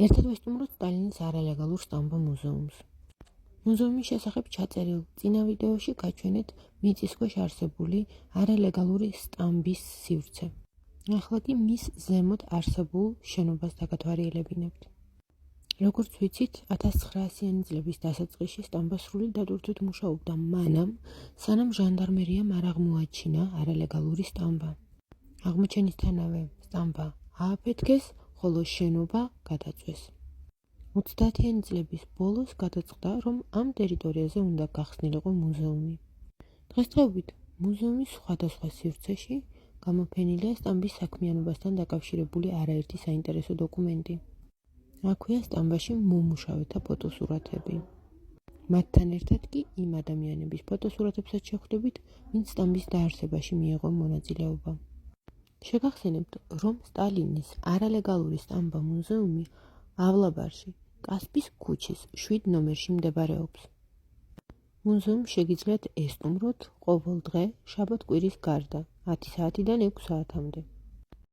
ერთად ვესტუმროთ სტალინის არალეგალურ სტამბა მუზეუმს. მუზეუმის შესახებ ჩაწერილ წინა ვიდეოში გაჩვენეთ მიწისქვეშ არსებული არალეგალური სტამბის სივრცე. ახლა კი მის ზემოთ არსებულ შენობას დაგათვალიერებინებთ. როგორც ვიცით, 1900-იანი წლების დასაწყისში სტამბა სრული დატვირთვით მუშაობდა მანამ, სანამ ჟანდარმერიამ არ აღმოაჩინა არალეგალური სტამბა. აღმოჩენისთანავე სტამბა ააფეთქეს, ხოლო შენობა გადაწვეს. 30-იანი წლების ბოლოს გადაწყდა, რომ ამ ტერიტორიაზე უნდა გახსნილიყო მუზეუმი. დღესდღეობით მუზეუმის სხვადასხვა სივრცეში გამოფენილია სტამბის საქმიანობასთან დაკავშირებული არაერთი საინტერესო დოკუმენტი. აქვეა სტამბაში მომუშავეთა ფოტოსურათები. მათთან ერთად კი იმ ადამიანების ფოტოსურათებსაც შეხვდებით, ვინც სტამბის დაარსებაში მიიღო მონაწილეობა. შეგახსენებთ, რომ სტალინის არალეგალური სტამბა მუზეუმი ავლაბარში, კასპის ქუჩის 7 ნომერში მდებარეობს. მუზეუმს შეგიძლიათ ესტუმროთ ყოველ დღე, შაბათ-კვირის გარდა, 10 საათიდან 6 საათამდე.